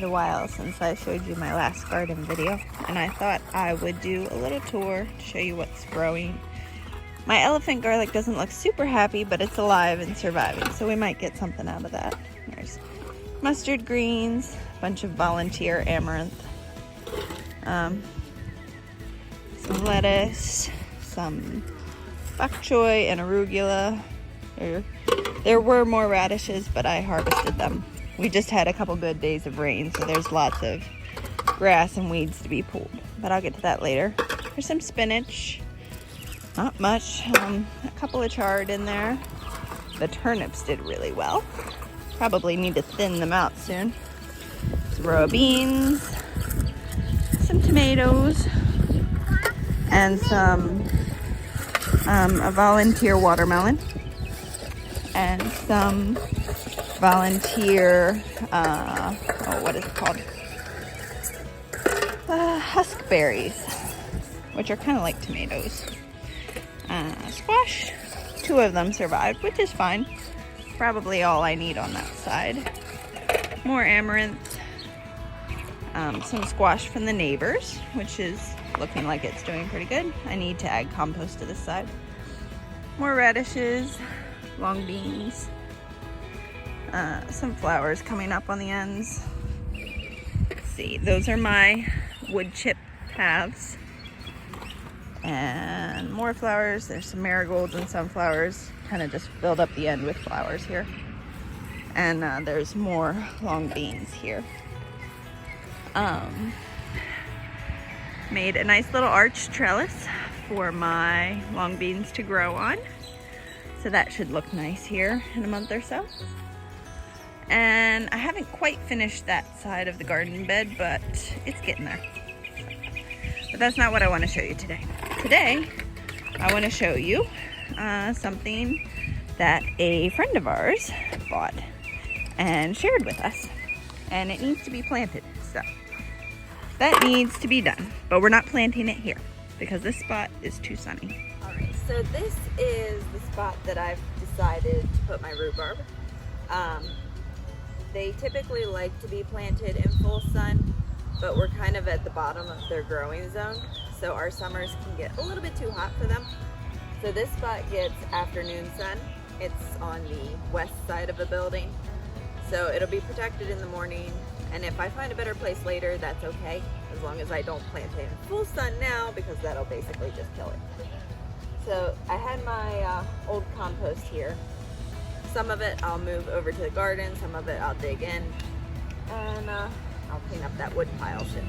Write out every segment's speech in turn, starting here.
quite a while since I showed you my last garden video, and I thought I would do a little tour to show you what's growing. My elephant garlic doesn't look super happy, but it's alive and surviving, so we might get something out of that. There's mustard greens, a bunch of volunteer amaranth, some lettuce, some bok choy and arugula. There were more radishes, but I harvested them. We just had a couple good days of rain, so there's lots of grass and weeds to be pulled, but I'll get to that later. There's some spinach, not much, a couple of chard in there. The turnips did really well. Probably need to thin them out soon. Some row of beans, some tomatoes, and some a volunteer watermelon, and some volunteer, what is it called? Husk berries, which are kind of like tomatoes. Squash, 2 of them survived, which is fine. Probably all I need on that side. More amaranth, some squash from the neighbors, which is looking like it's doing pretty good. I need to add compost to this side. More radishes, long beans, some flowers coming up on the ends. Let's see, those are my wood chip paths. And more flowers. There's some marigolds and sunflowers. Kind of just filled up the end with flowers here. And there's more long beans here. Made a nice little arch trellis for my long beans to grow on. So that should look nice here in a month or so. And I haven't quite finished that side of the garden bed, but it's getting there. But that's not what I want to show you today. Today, I want to show you something that a friend of ours bought and shared with us. And it needs to be planted, so that needs to be done. But we're not planting it here because this spot is too sunny. All right, so this is the spot that I've decided to put my rhubarb. They typically like to be planted in full sun, but we're kind of at the bottom of their growing zone, so our summers can get a little bit too hot for them. So this spot gets afternoon sun. It's on the west side of the building, so it'll be protected in the morning, and if I find a better place later, that's okay, as long as I don't plant it in full sun now, because that'll basically just kill it. So I had my old compost here. Some of it I'll move over to the garden, some of it I'll dig in, and I'll clean up that wood pile soon.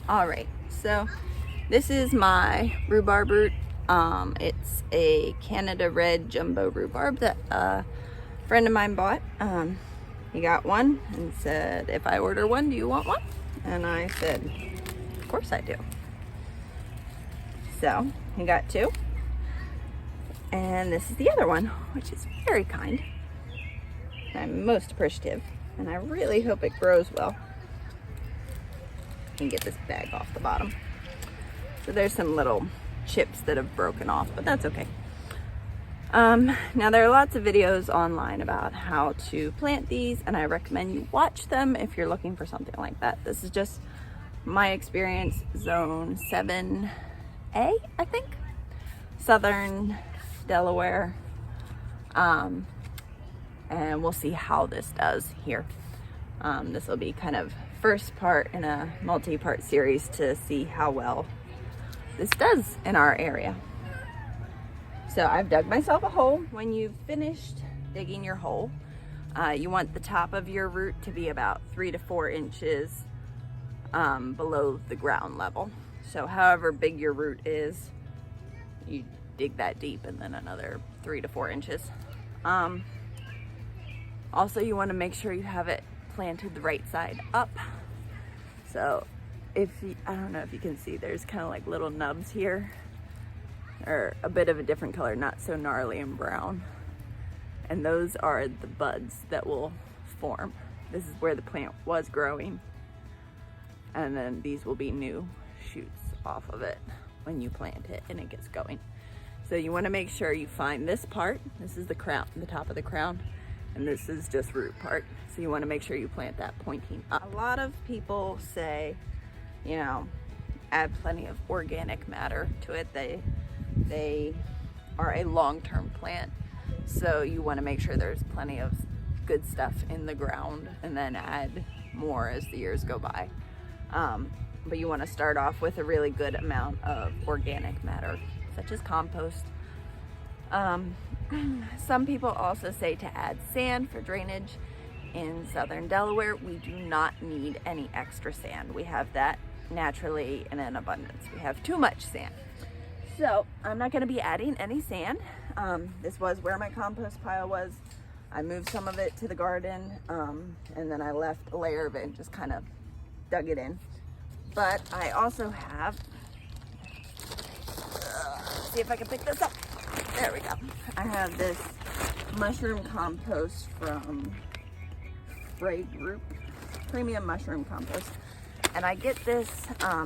All right, so this is my rhubarb root. It's a Canada Red Jumbo rhubarb that a friend of mine bought. He got one and said, if I order one, do you want one? And I said, of course I do. So he got 2. And this is the other one, which is very kind. I'm most appreciative, and I really hope it grows well. And get this bag off the bottom. So there's some little chips that have broken off, but that's okay. Now there are lots of videos online about how to plant these, and I recommend you watch them if you're looking for something like that. This is just my experience, zone 7A, I think, southern Delaware. And we'll see how this does here. This will be kind of first part in a multi-part series to see how well this does in our area. So I've dug myself a hole. When you've finished digging your hole, you want the top of your root to be about 3 to 4 inches below the ground level. So however big your root is, you dig that deep and then another 3 to 4 inches. Also, you want to make sure you have it planted the right side up. So if you, I don't know if you can see, there's kind of like little nubs here, or a bit of a different color, not so gnarly and brown. And those are the buds that will form. This is where the plant was growing. And then these will be new shoots off of it when you plant it and it gets going. So you want to make sure you find this part. This is the crown, the top of the crown, and this is just root part. So you want to make sure you plant that pointing up. A lot of people say, you know, add plenty of organic matter to it. They are a long-term plant, so you want to make sure there's plenty of good stuff in the ground and then add more as the years go by. But you want to start off with a really good amount of organic matter, such as compost. Some people also say to add sand for drainage. In southern Delaware, we do not need any extra sand. We have that naturally and in abundance. We have too much sand. So I'm not going to be adding any sand. This was where my compost pile was. I moved some of it to the garden, and then I left a layer of it and just kind of dug it in. But I also have, see if I can pick this up. There we go. I have this mushroom compost from Spray Group, premium mushroom compost. And I get this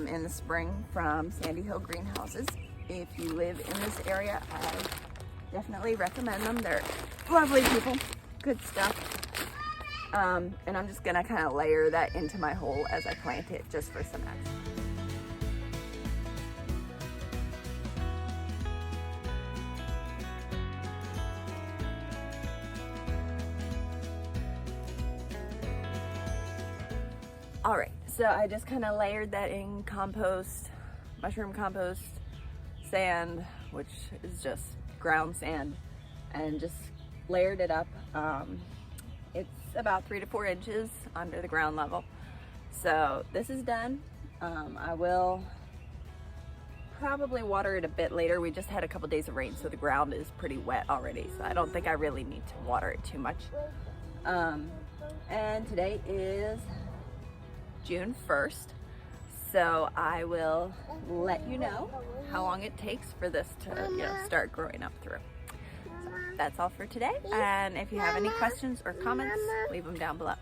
in the spring from Sandy Hill Greenhouses. If you live in this area, I definitely recommend them. They're lovely people, good stuff. And I'm just gonna kind of layer that into my hole as I plant it, just for some action. All right, so I just kind of layered that in compost, mushroom compost, sand, which is just ground sand, and just layered it up. It's about 3 to 4 inches under the ground level. So this is done. I will probably water it a bit later. We just had a couple days of rain, so the ground is pretty wet already. So I don't think I really need to water it too much. And today is June 1st. So I will let you know how long it takes for this to start growing up through. So that's all for today. And if you have any questions or comments, leave them down below.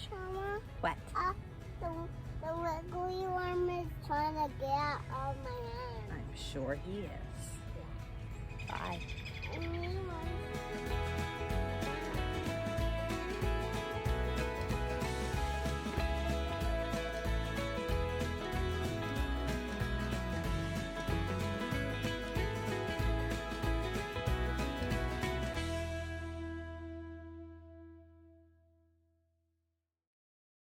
Mama, What? the wiggly worm is trying to get out of my hand. I'm sure he is. Bye. And we want